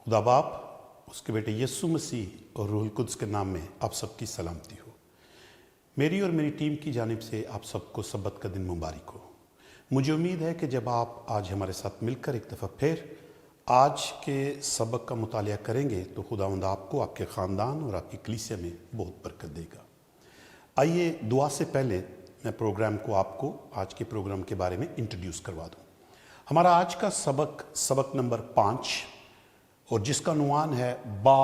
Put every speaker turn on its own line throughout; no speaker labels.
खुदा बाप, उसके बेटे यीशु मसीह और रूहुल कुद्स के नाम में आप सबकी सलामती हो। मेरी और मेरी टीम की जानिब से आप सबको सब्बत का दिन मुबारक हो। मुझे उम्मीद है कि जब आप आज हमारे साथ मिलकर एक दफ़ा फिर आज के सबक का मुतालिया करेंगे तो खुदावंद आपको, आपके ख़ानदान और आपकी कलीसिया में बहुत बरकत देगा। आइए दुआ से पहले मैं प्रोग्राम को आपको आज के प्रोग्राम के बारे में इंट्रोड्यूस करवा दूँ। हमारा आज का सबक नंबर 5 और जिसका नुआन है बा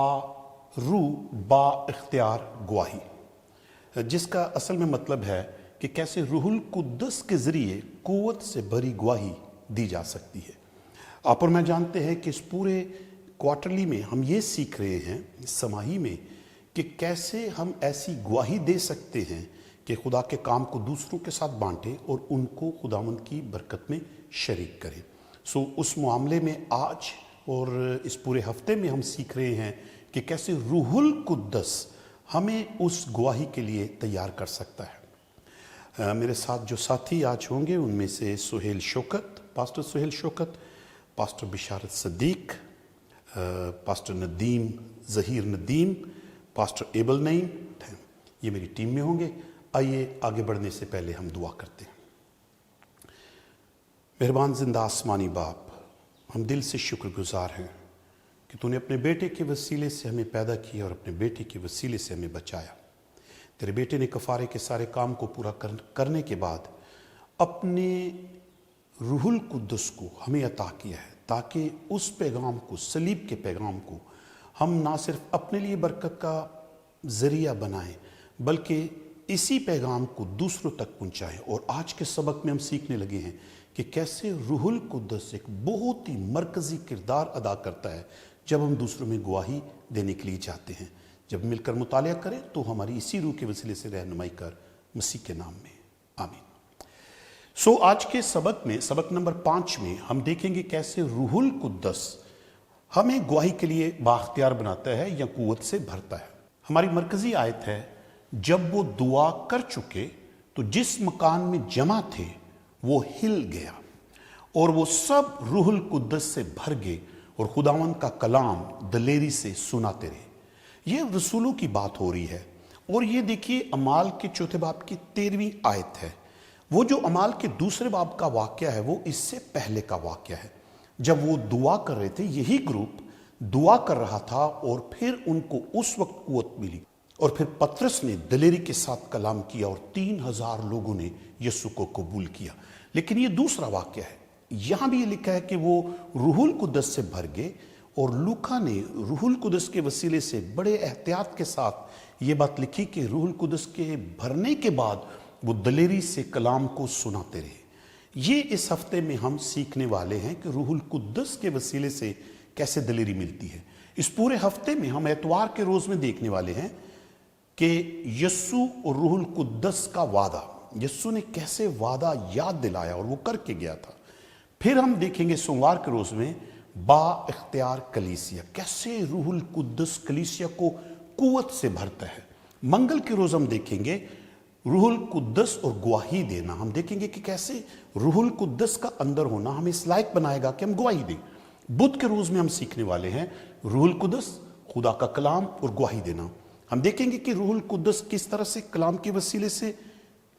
इख्तियार गवाही, जिसका असल में मतलब है कि कैसे रूहुल कुद्दस के ज़रिए क़ुव्वत से भरी गवाही दी जा सकती है। आप और मैं जानते हैं कि इस पूरे क्वार्टरली में हम ये सीख रहे हैं, इस समाही में, कि कैसे हम ऐसी गवाही दे सकते हैं कि खुदा के काम को दूसरों के साथ बांटें और उनको खुदावंद की बरकत में शरीक करें। उस मामले में आज और इस पूरे हफ्ते में हम सीख रहे हैं कि कैसे रूहुल कुद्दस हमें उस गवाही के लिए तैयार कर सकता है। मेरे साथ जो साथी आज होंगे उनमें से Suhail Shaukat, pastor Suhail Shaukat, pastor Basharat Sadiq, pastor Nadeem Zaheer Nadeem, pastor Abel Naeem, ये मेरी टीम में होंगे। आइए आगे बढ़ने से पहले हम दुआ करते हैं। मेहरबान जिंदा आसमानी बाप, हम दिल से शुक्रगुजार हैं कि तूने अपने बेटे के वसीले से हमें पैदा किया और अपने बेटे के वसीले से हमें बचाया। तेरे बेटे ने कफ़ारे के सारे काम को पूरा करने के बाद अपने रूहुल कुद्दस को हमें अता किया है, ताकि उस पैगाम को, सलीब के पैगाम को, हम ना सिर्फ अपने लिए बरकत का ज़रिया बनाएं बल्कि इसी पैगाम को दूसरों तक पहुंचाएं। और आज के सबक में हम सीखने लगे हैं कि कैसे रूहुल कुद्दस एक बहुत ही मरकज़ी किरदार अदा करता है जब हम दूसरों में गवाही देने के लिए जाते हैं। जब मिलकर मुतालिया करें तो हमारी इसी रूह के वसीले से रहनुमाई कर, मसीह के नाम में, आमीन। आज के सबक में, सबक नंबर 5 में हम देखेंगे कैसे रूहुल कुद्दस हमें गवाही के लिए बाख्तियार बनाता है या क़ुव्वत से भरता है। हमारी मरकज़ी आयत है, जब वो दुआ कर चुके तो जिस मकान में जमा थे वो हिल गया और वो सब रूहुल कुद्दस से भर गए और खुदावंद का कलाम दलेरी से सुनाते रहे। ये रसूलों की बात हो रही है। और ये देखिए अमाल के चौथे बाब की 13वीं आयत है। वो जो अमाल के दूसरे बाब का वाक़या है वो इससे पहले का वाक़या है। जब वो दुआ कर रहे थे, यही ग्रुप दुआ कर रहा था और फिर उनको उस वक्त क़ुव्वत मिली और फिर पतरस ने दलेरी के साथ कलाम किया और 3000 लोगों ने यीशु को कबूल किया। लेकिन ये दूसरा वाक़या है। यहाँ भी ये लिखा है कि वो रूहुल कुद्दस से भर गए और लूका ने रूहुल कुद्दस के वसीले से बड़े एहतियात के साथ ये बात लिखी कि रूहुल कुद्दस के भरने के बाद वो दलेरी से कलाम को सुनाते रहे। ये इस हफ्ते में हम सीखने वाले हैं कि रूहुल कुद्दस के वसीले से कैसे दलेरी मिलती है। इस पूरे हफ्ते में हम एतवार के रोज़ में देखने वाले हैं कि यीशु और रूहुल कुद्दस का वादा, यीशु ने कैसे वादा याद दिलाया और वो करके गया था। फिर हम देखेंगे सोमवार के रोज़ में बा इख्तियार कलीसिया, कैसे रूहुल कुद्दस कलीसिया को क़ुव्वत से भरता है। मंगल के रोज़ हम देखेंगे रूहुल कुद्दस और गवाही देना। हम देखेंगे कि कैसे रूहुल कुद्दस का अंदर होना हमें इस लायक बनाएगा कि हम गवाही दें। बुध के रोज़ में हम सीखने वाले हैं रूहुल कुद्दस, खुदा का कलाम और गवाही देना। हम देखेंगे कि रूहुल कुद्दस किस तरह से कलाम के वसीले से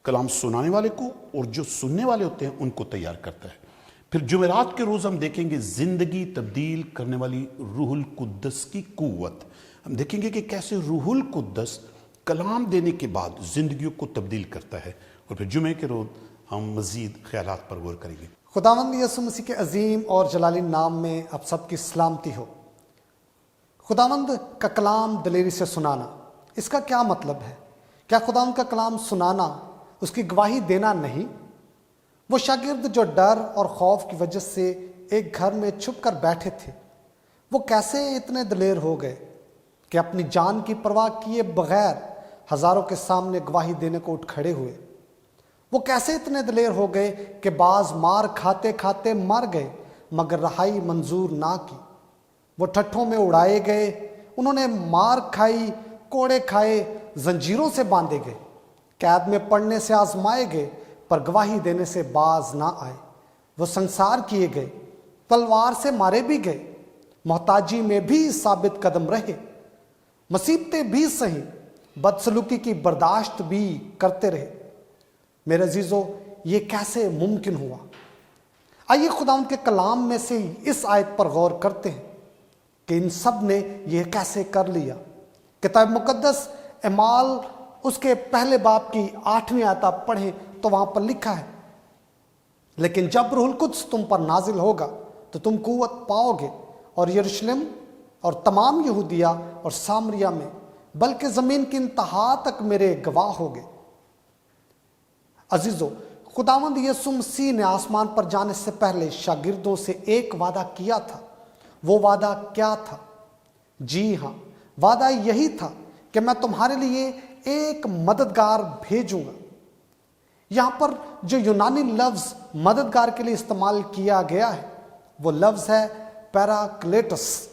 कलाम सुनाने वाले को और जो सुनने वाले होते हैं उनको तैयार करता है। फिर जुमेरात के रोज़ हम देखेंगे ज़िंदगी तब्दील करने वाली रूहुल कुद्दस की क़ुव्वत। हम देखेंगे कि कैसे रूहुल कुद्दस कलाम देने के बाद ज़िंदगियों को तब्दील करता है। और फिर जुमे के रोज़ हम मज़ीद ख्यालात पर गौर करेंगे।
खुदावंद यीशु मसीह के अजीम और जलाली नाम में आप सबकी सलामती हो। खुदावंद का कलाम दलेरी से सुनाना, इसका क्या मतलब है? क्या खुदावंद का कलाम सुनाना उसकी गवाही देना नहीं? वो शागिर्द जो डर और खौफ की वजह से एक घर में छुप कर बैठे थे, वो कैसे इतने दलेर हो गए कि अपनी जान की परवाह किए बगैर हज़ारों के सामने गवाही देने को उठ खड़े हुए? वो कैसे इतने दलेर हो गए कि बाज मार खाते खाते मर गए मगर रहाई मंजूर ना की? वो ठट्ठों में उड़ाए गए, उन्होंने मार खाई, कोड़े खाए, जंजीरों से बांधे गए, कैद में पड़ने से आजमाए गए पर गवाही देने से बाज ना आए। वो संसार किए गए, तलवार से मारे भी गए मोहताजी में भी साबित कदम रहे, मुसीबतें भी सही, बदसलूकी की बर्दाश्त भी करते रहे। मेरे अजीजों, ये कैसे मुमकिन हुआ? आइए खुदावंद के कलाम में से इस आयत पर गौर करते हैं कि इन सब ने यह कैसे कर लिया। किताब मुकद्दस एमाल उसके पहले बाब की 8वीं आयत आप पढ़ें तो वहां पर लिखा है, लेकिन जब रूहुल कुद्स तुम पर नाजिल होगा तो तुम कुव्वत पाओगे और यरूशलेम और तमाम यहूदिया और सामरिया में बल्कि जमीन की इंतहा तक मेरे गवाह होगे। अजीजों, खुदावंद यीशु मसीह ने आसमान पर जाने से पहले शागिर्दों से एक वादा किया था। वो वादा क्या था? जी हाँ, वादा यही था कि मैं तुम्हारे लिए एक मददगार भेजूंगा। यहां पर जो यूनानी लफ्ज मददगार के लिए इस्तेमाल किया गया है वो लफ्ज है पैराक्लेटस,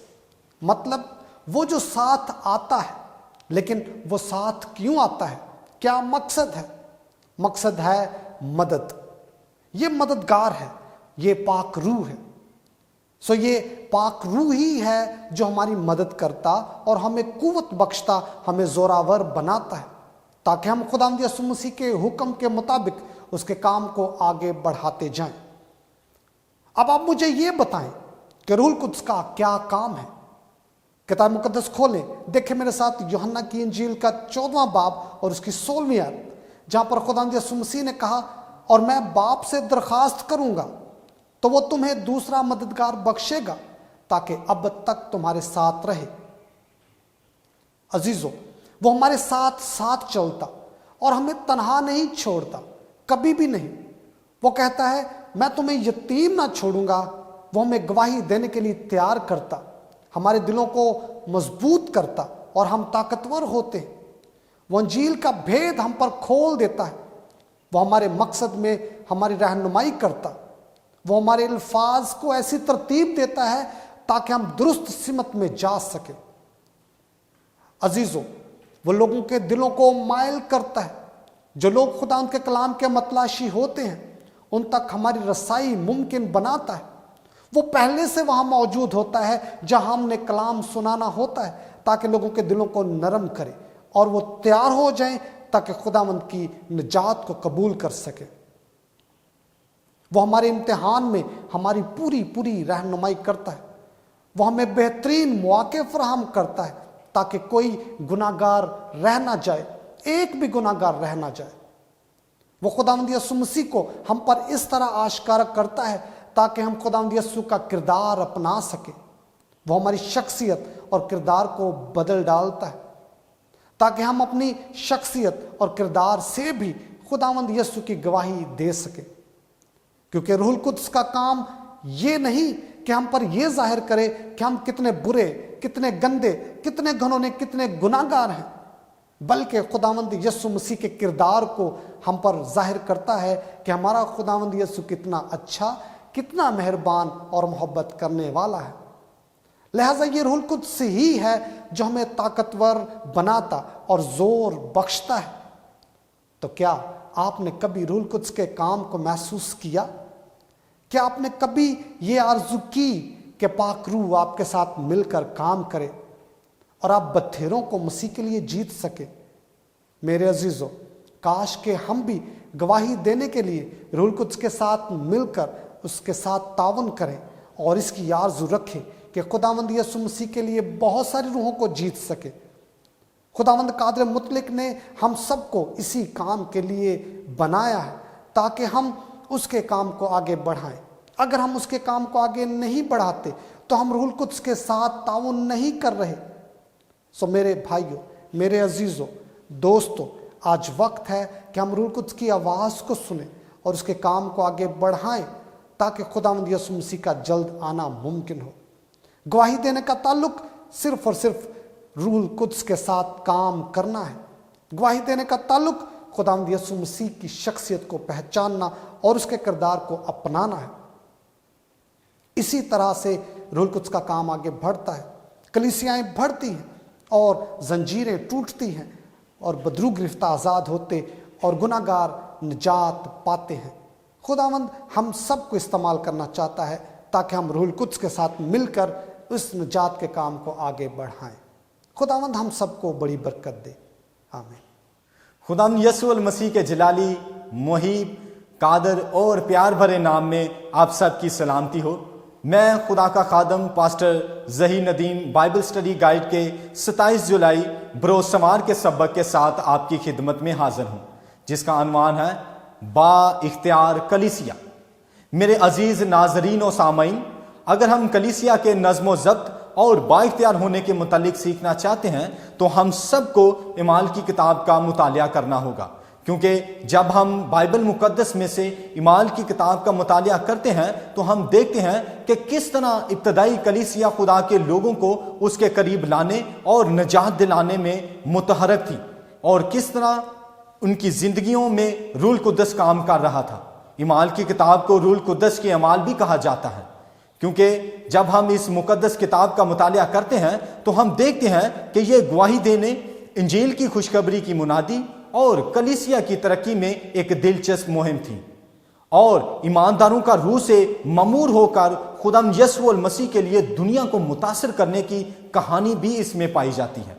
मतलब वो जो साथ आता है। लेकिन वो साथ क्यों आता है? क्या मकसद है? मकसद है मदद। ये मददगार है, ये पाक रूह है। सो ये पाक रूह ही है जो हमारी मदद करता और हमें कुव्वत बख्शता, हमें जोरावर बनाता है ताकि हम खुदावंद यीशु मसीह के हुक्म के मुताबिक उसके काम को आगे बढ़ाते जाएं। अब आप मुझे ये बताएं कि रूहुल कुद्स का क्या काम है। किताब मुकद्दस खोलें, देखें मेरे साथ यूहन्ना की इंजील का 14वां बाब और उसकी 16वीं आयत, जहां पर खुदावंद यीशु मसीह ने कहा, और मैं बाप से दरखास्त करूंगा तो वो तुम्हें दूसरा मददगार बख्शेगा ताकि अब तक तुम्हारे साथ रहे। अजीजों, वो हमारे साथ साथ चलता और हमें तन्हा नहीं छोड़ता, कभी भी नहीं। वो कहता है मैं तुम्हें यतीम ना छोड़ूंगा। वो हमें गवाही देने के लिए तैयार करता, हमारे दिलों को मजबूत करता और हम ताकतवर होते हैं। वो अंजील का भेद हम पर खोल देता है। वो हमारे मकसद में हमारी रहनुमाई करता। वो हमारे अल्फाज को ऐसी तरतीब देता है ताकि हम दुरुस्त सिमत में जा सके। अजीजों, वो लोगों के दिलों को मायल करता है। जो लोग खुदा उनके कलाम के मतलाशी होते हैं उन तक हमारी रसाई मुमकिन बनाता है। वो पहले से वहां मौजूद होता है जहां हमने कलाम सुनाना होता है ताकि लोगों के दिलों को नरम करे और वो तैयार हो जाएं ताकि खुदावंद की निजात को कबूल कर सके। वो हमारे इम्तिहान में हमारी पूरी पूरी रहनुमाई करता है। वो हमें बेहतरीन मौके फराहम करता है ताकि कोई गुनाहगार रह ना जाए, एक भी गुनाहगार रह ना जाए। वो खुदावंद यीशु मसीह को हम पर इस तरह आश्कार करता है ताकि हम खुदावंद यीशु का किरदार अपना सके। वो हमारी शख्सियत और किरदार को बदल डालता है ताकि हम अपनी शख्सियत और किरदार से भी खुदावंद यीशु की गवाही दे सके। क्योंकि रूहुल कुद्स का काम ये नहीं कि हम पर यह जाहिर करे कि हम कितने बुरे, कितने गंदे, कितने घिनौने, कितने गुनाहगार हैं, बल्कि खुदावंद यीशु मसीह के किरदार को हम पर जाहिर करता है कि हमारा खुदावंद यीशु कितना अच्छा, कितना मेहरबान और मोहब्बत करने वाला है। लिहाजा ये रूहुल कुद्स ही है जो हमें ताकतवर बनाता और जोर बख्शता है। तो क्या आपने कभी रूहुल कुद्स के काम को महसूस किया? क्या आपने कभी ये आरज़ू की कि पाक रूह आपके साथ मिलकर काम करे और आप बत्थेरों को मसीह के लिए जीत सके? मेरे अजीजों, काश के हम भी गवाही देने के लिए रूहुल कुद्स के साथ मिलकर उसके साथ तावन करें और इसकी आरज़ू रखें कि खुदावंद यीशु मसीह के लिए बहुत सारी रूहों को जीत सके। खुदावंद कादिर मुतलक ने हम सबको इसी काम के लिए बनाया है ताकि हम उसके काम को आगे बढ़ाएं। अगर हम उसके काम को आगे नहीं बढ़ाते तो हम रूहुल कुद्स के साथ ताउन नहीं कर रहे। सो मेरे भाइयों, मेरे अजीज़ों, दोस्तों, आज वक्त है कि हम रूहुल कुद्स की आवाज़ को सुने और उसके काम को आगे बढ़ाएं ताकि खुदावंद यीशु मसीह का जल्द आना मुमकिन हो। गवाही देने का ताल्लुक सिर्फ और सिर्फ रूहुल कुद्स के साथ काम करना है। गवाही देने का ताल्लुक खुदावंद यीशु मसीह की शख्सियत को पहचानना और उसके किरदार को अपनाना है। इसी तरह से रूहुल कुद्स का काम आगे बढ़ता है, कलीसियाएं बढ़ती हैं और जंजीरें टूटती हैं और बदरू गिरफ्तार आज़ाद होते और गुनाहगार निजात पाते हैं। खुदावंद हम सबको इस्तेमाल करना चाहता है ताकि हम रूहुल कुद्स के साथ मिलकर اس نجات کے کام کو آگے بڑھائیں۔ خداوند ہم سب کو بڑی برکت دے، آمین۔
خداوند یسوع المسیح کے جلالی، محیب، قادر اور پیار بھرے نام میں آپ سب کی سلامتی ہو۔ میں خدا کا خادم pastor Zaheer Nadeem Bible study guide کے 27 جولائی بروز سمار کے سبق کے ساتھ آپ کی خدمت میں حاضر ہوں، جس کا عنوان ہے با اختیار کلیسیا۔ میرے عزیز ناظرین و سامعین، اگر ہم کلیسیا کے نظم و ضبط اور با اختیار ہونے کے متعلق سیکھنا چاہتے ہیں تو ہم سب کو اعمال کی کتاب کا مطالعہ کرنا ہوگا، کیونکہ جب ہم بائبل مقدس میں سے اعمال کی کتاب کا مطالعہ کرتے ہیں تو ہم دیکھتے ہیں کہ کس طرح ابتدائی کلیسیا خدا کے لوگوں کو اس کے قریب لانے اور نجات دلانے میں متحرک تھی، اور کس طرح ان کی زندگیوں میں روح القدس کام کر رہا تھا۔ اعمال کی کتاب کو روح القدس کے اعمال بھی کہا جاتا ہے، کیونکہ جب ہم اس مقدس کتاب کا مطالعہ کرتے ہیں تو ہم دیکھتے ہیں کہ یہ گواہی دینے، انجیل کی خوشخبری کی منادی اور کلیسیا کی ترقی میں ایک دلچسپ مہم تھی، اور ایمانداروں کا روح سے ممور ہو کر خداوند یسوع المسیح کے لیے دنیا کو متاثر کرنے کی کہانی بھی اس میں پائی جاتی ہے۔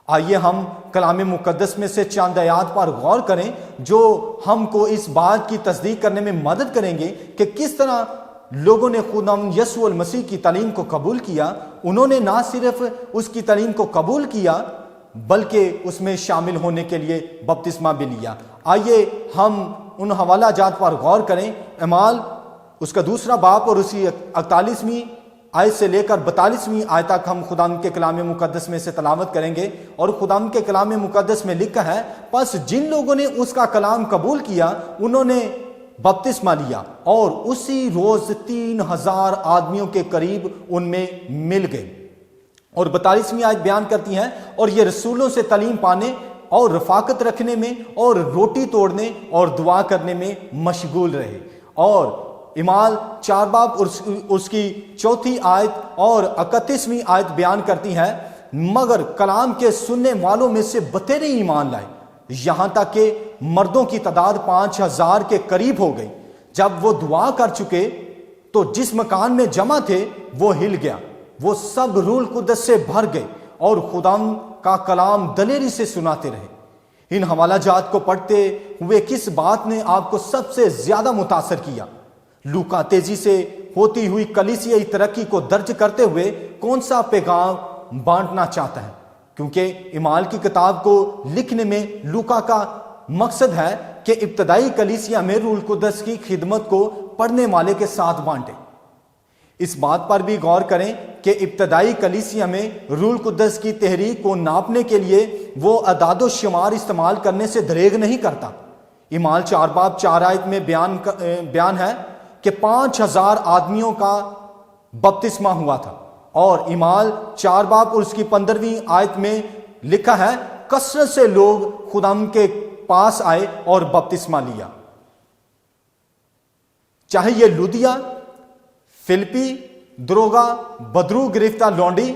آئیے ہم کلام مقدس میں سے چند آیات پر غور کریں جو ہم کو اس بات کی تصدیق کرنے میں مدد کریں گے کہ کس طرح لوگوں نے خداوند یسوع المسیح کی تعلیم کو قبول کیا۔ انہوں نے نہ صرف اس کی تعلیم کو قبول کیا بلکہ اس میں شامل ہونے کے لیے بپتسمہ بھی لیا۔ آئیے ہم ان حوالہ جات پر غور کریں۔ اعمال اس کا 2 باب اور اسی 48ویں آیت سے لے کر 42ویں آیت تک ہم خداوند کے کلام مقدس میں سے تلاوت کریں گے، اور خداوند کے کلام مقدس میں لکھا ہے، پس جن لوگوں نے اس کا کلام قبول کیا انہوں نے بپتسمہ لیا، اور اسی روز 3000 آدمیوں کے قریب ان میں مل گئے۔ اور 42ویں آیت بیان کرتی ہیں، اور یہ رسولوں سے تعلیم پانے اور رفاقت رکھنے میں اور روٹی توڑنے اور دعا کرنے میں مشغول رہے۔ اور اعمال 4 باب اور اس کی 4 آیت اور 31ویں آیت بیان کرتی ہے، مگر کلام کے سننے والوں میں سے بتیرے ایمان لائے، یہاں تک کہ مردوں کی تعداد 5000 کے قریب ہو گئی۔ جب وہ دعا کر چکے تو جس مکان میں جمع تھے وہ ہل گیا، وہ سب روح القدس سے بھر گئے اور خداوند کا کلام دلیری سے سناتے رہے۔ ان حوالہ جات کو پڑھتے ہوئے کس بات نے آپ کو سب سے زیادہ متاثر کیا؟ لوکا تیزی سے ہوتی ہوئی کلیسیائی ترقی کو درج کرتے ہوئے کون سا پیغام بانٹنا چاہتا ہے؟ کیونکہ اعمال کی کتاب کو لکھنے میں لوکا کا مقصد ہے کہ ابتدائی کلیسیا میں روح القدس کی خدمت کو پڑھنے والے کے ساتھ بانٹے۔ اس بات پر بھی غور کریں کہ ابتدائی کلیسیا میں روح القدس کی تحریک کو ناپنے کے لیے وہ اعداد و شمار استعمال کرنے سے دریغ نہیں کرتا۔ اعمال 4 باب 4 آیت میں بیان ہے کہ 5000 آدمیوں کا بپتسمہ ہوا تھا، اور اعمال 4 باب اور اس کی 15ویں آیت میں لکھا ہے، کثرت سے لوگ خداوند کے پاس آئے اور بپتسمہ لیا۔ چاہے یہ لودیا، فلپی، دروگا، بدرو گرفتہ لونڈی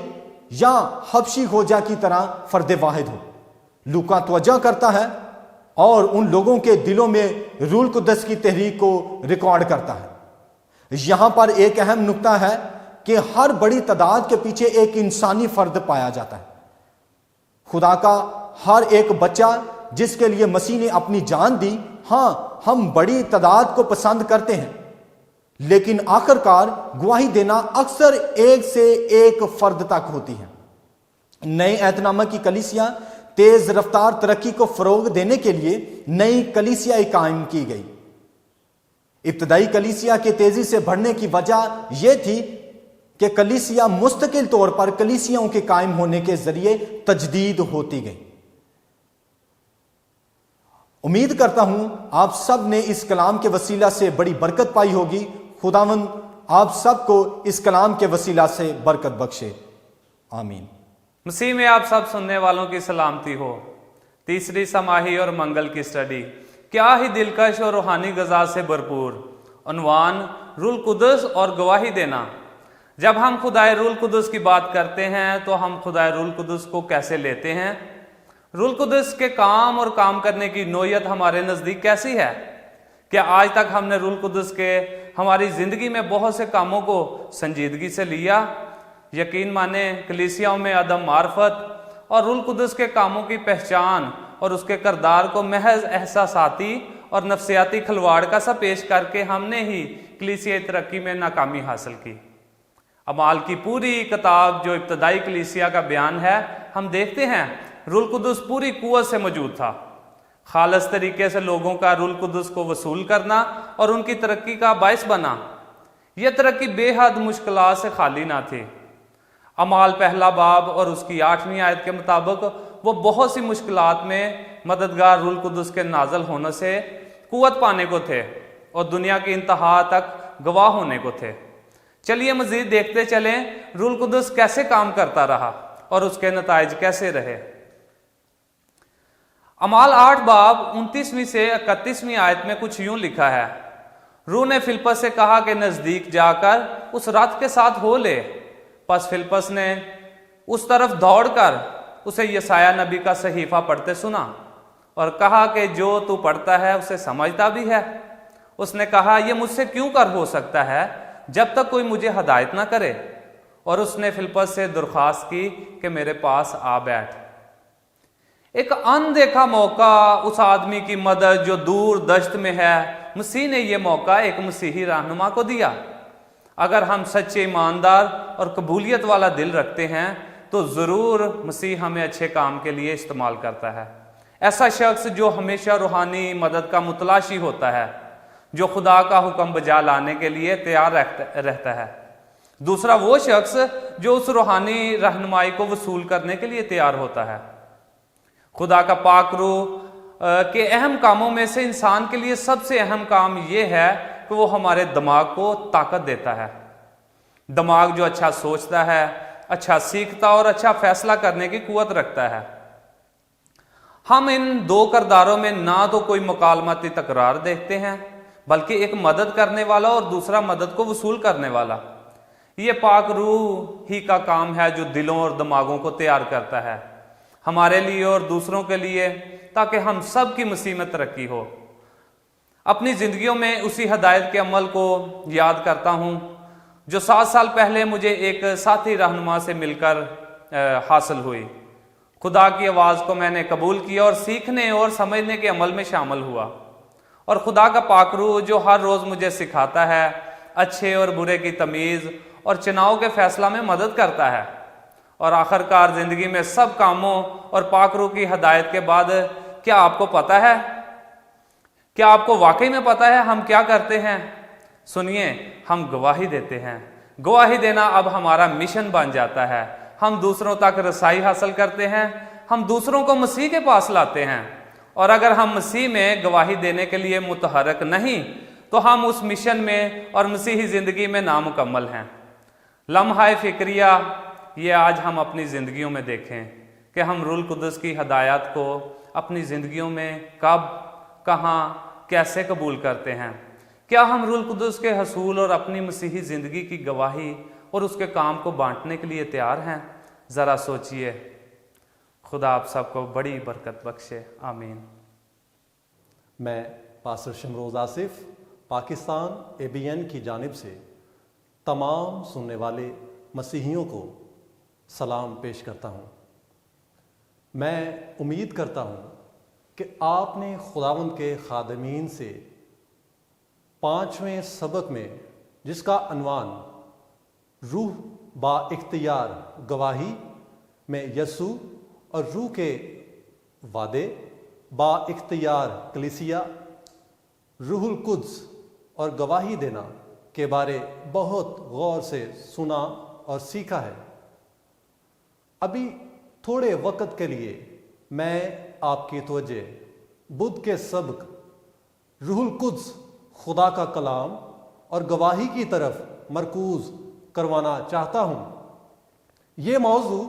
یا حبشی خوجہ کی طرح فرد واحد ہو، لوکا توجہ کرتا ہے اور ان لوگوں کے دلوں میں روح القدس کی تحریک کو ریکارڈ کرتا ہے۔ یہاں پر ایک اہم نکتہ ہے کہ ہر بڑی تعداد کے پیچھے ایک انسانی فرد پایا جاتا ہے۔ خدا کا ہر ایک بچہ جس کے لیے مسیح نے اپنی جان دی۔ ہاں، ہم بڑی تعداد کو پسند کرتے ہیں، لیکن آخرکار گواہی دینا اکثر ایک سے ایک فرد تک ہوتی ہے۔ نئے عہد نامہ کی کلیسیا تیز رفتار ترقی کو فروغ دینے کے لیے نئی کلیسیا قائم کی گئی۔ ابتدائی کلیسیا کے تیزی سے بڑھنے کی وجہ یہ تھی کہ کلیسیا مستقل طور پر کلیسیاؤں کے قائم ہونے کے ذریعے تجدید ہوتی گئی۔ امید کرتا ہوں آپ سب نے اس کلام کے وسیلہ سے بڑی برکت پائی ہوگی۔ خداوند آپ سب کو اس کلام کے وسیلہ سے برکت بخشے، آمین۔
مسیح میں آپ سب سننے والوں کی سلامتی ہو۔ تیسری سماہی اور منگل کی سٹڈی کیا ہی دلکش اور روحانی غذا سے بھرپور۔ عنوان روح القدس اور گواہی دینا۔ جب ہم خدائے روح القدس کی بات کرتے ہیں تو ہم خدائے روح القدس کو کیسے لیتے ہیں؟ روح القدس کے کام اور کام کرنے کی نوعیت ہمارے نزدیک کیسی ہے؟ کیا آج تک ہم نے روح القدس کے ہماری زندگی میں بہت سے کاموں کو سنجیدگی سے لیا؟ यकीन माने कलीसियाओं में अदम मार्फत और रूल कुदस के कामों की पहचान और उसके किरदार को महज एहसासाती और नफ्सियाती खिलवाड़ का सा पेश करके हमने ही कलीसियाई तरक्की में नाकामी हासिल की। अमाल की पूरी किताब जो इब्तदाई कलीसिया का बयान है, हम देखते हैं रूल कुदस पूरी कुव्वत से मौजूद था। खालस तरीके से लोगों का रूल कुदस को वसूल करना और उनकी तरक्की का बायस बना, यह तरक्की बेहद मुश्किलात से खाली ना थी। अमाल पहला बाब और उसकी 8वीं आयत के मुताबिक वो बहुत सी मुश्किलात में मददगार रूल कुदस के नाजल होने से कुव्वत पाने को थे और दुनिया की इंतहा तक गवाह होने को थे। चलिए मजीद देखते चलें रूल कुदस कैसे काम करता रहा और उसके नताइज कैसे रहे। अमाल 8 बाब 29वीं से 31वीं आयत में कुछ यूं लिखा है, रूह ने फिलिप्पस से कहा कि नजदीक जाकर उस रथ के साथ हो ले। बस फिलिप्पस ने उस तरफ दौड़कर उसे यसाया नबी का सहीफा पढ़ते सुना और कहा कि जो तू पढ़ता है उसे समझता भी है। उसने कहा, यह मुझसे क्यों कर हो सकता है जब तक कोई मुझे हदायत ना करे। और उसने फिलिप्पस से दरख्वास्त की कि मेरे पास आ बैठ। एक अनदेखा मौका उस आदमी की मदद जो दूर दश्त में है, मसीह ने यह मौका एक मसीही रहनुमा को दिया। अगर हम सच्चे, ईमानदार और कबूलियत वाला दिल रखते हैं तो जरूर मसीह हमें अच्छे काम के लिए इस्तेमाल करता है। ऐसा शख्स जो हमेशा रूहानी मदद का मुतलाशी होता है, जो खुदा का हुक्म बजा लाने के लिए तैयार रहता है। दूसरा वो शख्स जो उस रूहानी रहनुमाई को वसूल करने के लिए तैयार होता है। खुदा का पाक रूह के अहम कामों में से इंसान के लिए सबसे अहम काम यह है कि वो हमारे दिमाग को ताकत देता है। दिमाग जो अच्छा सोचता है, अच्छा सीखता और अच्छा फैसला करने की कुव्वत रखता है। हम इन दो किरदारों में ना तो कोई मुकालमती तकरार देखते हैं, बल्कि एक मदद करने वाला और दूसरा मदद को वसूल करने वाला। ये पाक रूह ही का काम है जो दिलों और दिमागों को तैयार करता है, हमारे लिए और दूसरों के लिए, ताकि हम सब की मसीह में तरक्की हो। अपनी जिंदगियों में उसी हदायत के अमल को याद करता हूं जो 7 साल पहले मुझे एक साथी रहनुमा से मिलकर हासिल हुई। खुदा की आवाज़ को मैंने कबूल किया और सीखने और समझने के अमल में शामिल हुआ। और खुदा का पाक रूह जो हर रोज़ मुझे सिखाता है, अच्छे और बुरे की तमीज़ और चुनाव के फैसला में मदद करता है। और आखिरकार ज़िंदगी में सब कामों और पाक रूह की हदायत के बाद क्या आपको पता है, क्या आपको वाकई में पता है हम क्या करते हैं? सुनिए, हम गवाही देते हैं। गवाही देना अब हमारा मिशन बन जाता है। हम दूसरों तक रसाई हासिल करते हैं, हम दूसरों को मसीह के पास लाते हैं। और अगर हम मसीह में गवाही देने के लिए मुतहरक नहीं तो हम उस मिशन में और मसीही ज़िंदगी में नामुकम्मल हैं। लम्हा फिक्रिया ये आज हम अपनी ज़िंदगियों में देखें कि हम रूल कुदस की हदायत को अपनी ज़िंदगियों में कब, कहाँ, कैसे कबूल करते हैं। क्या हम रूल कुदस के हसूल और अपनी मसीही ज़िंदगी की गवाही और उसके काम को बांटने के लिए तैयार हैं? ज़रा सोचिए। खुदा आप सबको बड़ी बरकत बख्शे। आमीन।
मैं पास्टर शमरोज़ आसिफ पाकिस्तान ABN की जानिब से तमाम सुनने वाले मसीहियों को सलाम पेश करता हूँ। मैं उम्मीद करता हूँ कि आपने खुदावंद के खादमीन से 5वें सबक में, जिसका अनवान रूह बा इख्तियार गवाही में यसू और रूह के वादे बा इख्तियार कलीसिया रूहुल कुद्स और गवाही देना के बारे बहुत गौर से सुना और सीखा है। अभी थोड़े वक्त के लिए मैं आपकी तवज्जो बुध के सबक रूहुल कुद्स, खुदा का कलाम और गवाही की तरफ मरकूज करवाना चाहता हूँ। ये मौजू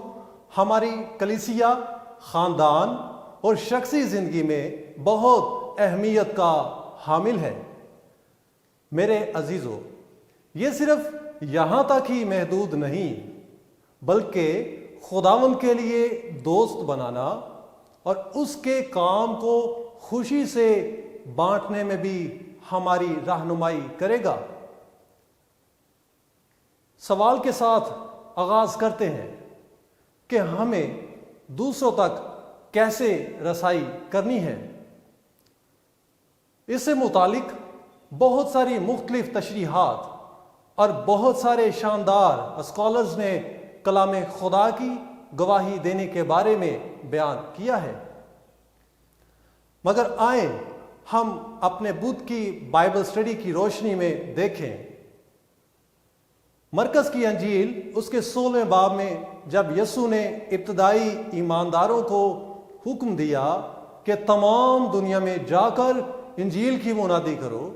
हमारी कलीसिया, ख़ानदान और शख्सी ज़िंदगी में बहुत अहमियत का हामिल है। मेरे अजीज़ों, ये सिर्फ यहाँ तक ही महदूद नहीं, बल्कि खुदावंद के लिए दोस्त बनाना और उसके काम को खुशी से बांटने में भी हमारी रहनुमाई करेगा। सवाल के साथ آغاز کرتے ہیں کہ ہمیں دوسروں تک کیسے رسائی کرنی ہے۔ اس سے متعلق بہت ساری مختلف تشریحات اور بہت سارے شاندار اسکالرز نے کلام خدا کی گواہی دینے کے بارے میں بیان کیا ہے، مگر آئیں ہم اپنے بدھ کی بائبل اسٹڈی کی روشنی میں دیکھیں۔ مرکز کی انجیل اس کے 16ویں باب میں جب یسوع نے ابتدائی ایمانداروں کو حکم دیا کہ تمام دنیا میں جا کر انجیل کی منادی کرو،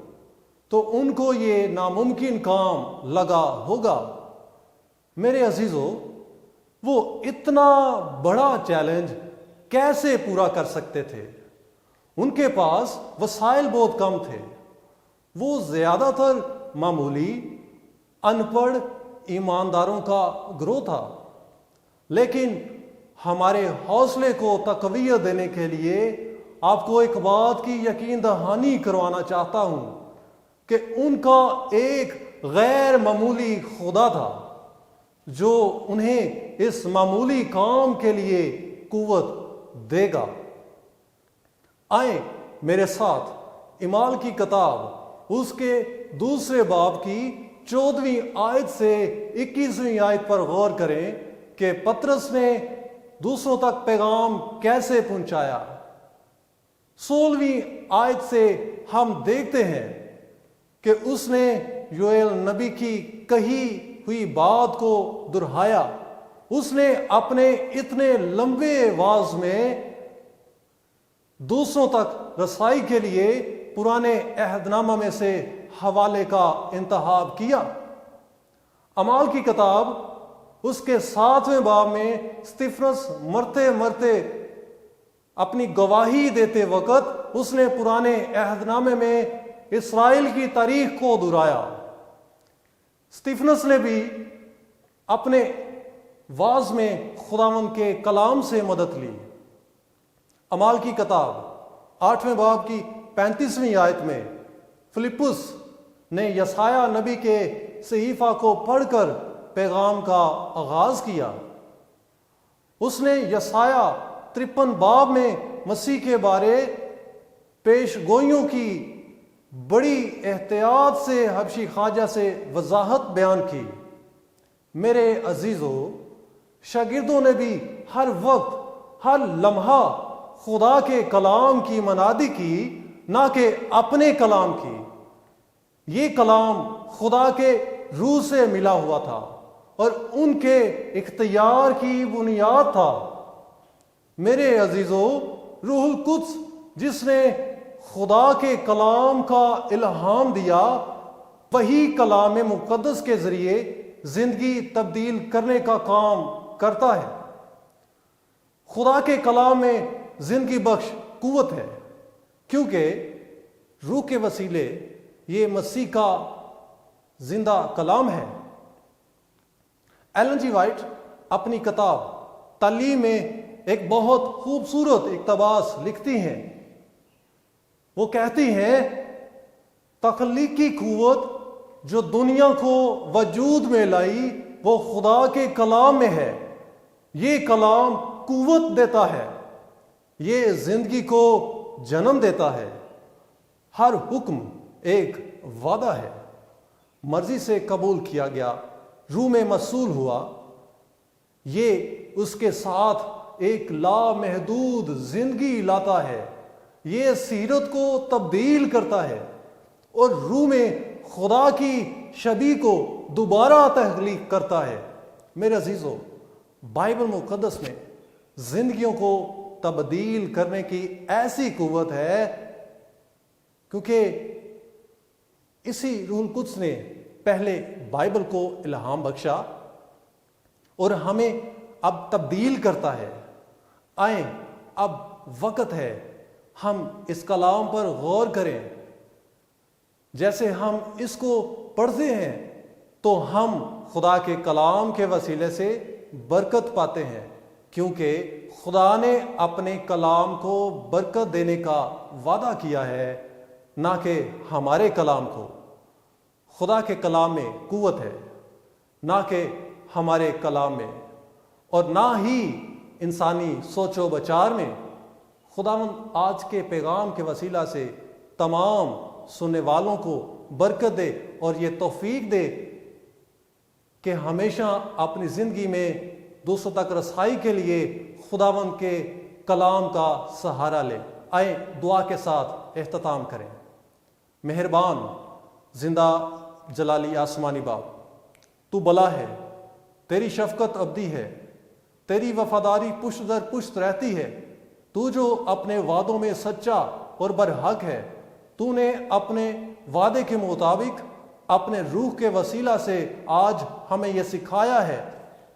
تو ان کو یہ ناممکن کام لگا ہوگا۔ میرے عزیزو، وہ اتنا بڑا چیلنج کیسے پورا کر سکتے تھے؟ ان کے پاس وسائل بہت کم تھے، وہ زیادہ تر معمولی ان پڑھ ایمانداروں کا گروہ تھا۔ لیکن ہمارے حوصلے کو تقویت دینے کے لیے آپ کو ایک بات کی یقین دہانی کروانا چاہتا ہوں کہ ان کا ایک غیر معمولی خدا تھا جو انہیں اس معمولی کام کے لیے قوت دے گا۔ آئیں میرے ساتھ اعمال کی کتاب اس کے 2 باب کی 14ویں آیت سے 21ویں آیت پر غور کریں کہ پطرس نے دوسروں تک پیغام کیسے پہنچایا۔ 16ویں آیت سے ہم دیکھتے ہیں کہ اس نے یوئیل نبی کی کہی ہوئی بات کو دہرایا۔ اس نے اپنے اتنے لمبے واز میں دوسروں تک رسائی کے لیے پرانے عہد نامہ میں سے حوالے کا انتخاب کیا۔ اعمال کی کتاب اس کے 7ویں باب میں استفنس مرتے مرتے اپنی گواہی دیتے وقت اس نے پرانے عہد نامے میں اسرائیل کی تاریخ کو دہرایا۔ استفنس نے بھی اپنے واز میں خداوند کے کلام سے مدد لی۔ اعمال کی کتاب 8ویں باب کی 35ویں آیت میں فلپس نے یسایہ نبی کے صحیفہ کو پڑھ کر پیغام کا آغاز کیا۔ اس نے یسایہ 53 باب میں مسیح کے بارے پیش گوئیوں کی بڑی احتیاط سے حبشی خواجہ سے وضاحت بیان کی۔ میرے عزیزو، شاگردوں نے بھی ہر وقت ہر لمحہ خدا کے کلام کی منادی کی، نہ کہ اپنے کلام کی۔ یہ کلام خدا کے روح سے ملا ہوا تھا اور ان کے اختیار کی بنیاد تھا۔ میرے عزیزو، روح القدس جس نے خدا کے کلام کا الہام دیا، وہی کلام مقدس کے ذریعے زندگی تبدیل کرنے کا کام کرتا ہے۔ خدا کے کلام میں زندگی بخش قوت ہے، کیونکہ روح کے وسیلے یہ مسیح کا زندہ کلام ہے۔ ایلن جی وائٹ اپنی کتاب تعلیم میں ایک بہت خوبصورت اقتباس لکھتی ہیں۔ وہ کہتی ہیں، تخلیقی قوت جو دنیا کو وجود میں لائی وہ خدا کے کلام میں ہے۔ یہ کلام قوت دیتا ہے، یہ زندگی کو جنم دیتا ہے۔ ہر حکم ایک وعدہ ہے، مرضی سے قبول کیا گیا، روح میں موصول ہوا۔ یہ اس کے ساتھ ایک لامحدود زندگی لاتا ہے، یہ سیرت کو تبدیل کرتا ہے اور روح میں خدا کی شبیہ کو دوبارہ تخلیق کرتا ہے۔ میرے عزیزو، بائبل مقدس میں زندگیوں کو تبدیل کرنے کی ایسی قوت ہے کیونکہ اسی روح القدس نے پہلے بائبل کو الہام بخشا اور ہمیں اب تبدیل کرتا ہے۔ آئیں اب وقت ہے ہم اس کلام پر غور کریں۔ جیسے ہم اس کو پڑھتے ہیں تو ہم خدا کے کلام کے وسیلے سے برکت پاتے ہیں، کیونکہ خدا نے اپنے کلام کو برکت دینے کا وعدہ کیا ہے، نہ کہ ہمارے کلام کو۔ خدا کے کلام میں قوت ہے، نہ کہ हमारे कलाम में और ना ही इंसानी सोचो बचार में। खुदावंद आज के पैगाम के वसीला से तमाम सुनने वालों को बरकत दे और ये तौफीक दे कि हमेशा अपनी ज़िंदगी में दूसरों तक रसाई के लिए खुदावंद के कलाम का सहारा लें। आए दुआ के साथ इख्तिताम करें। मेहरबान जिंदा जलाली आसमानी बाप, तू भला है, तेरी शफकत अब्दी है, तेरी वफादारी पुश्त दर पुश्त रहती है। तू जो अपने वादों में सच्चा और बरहक है, तूने अपने वादे के मुताबिक अपने रूह के वसीला से आज हमें यह सिखाया है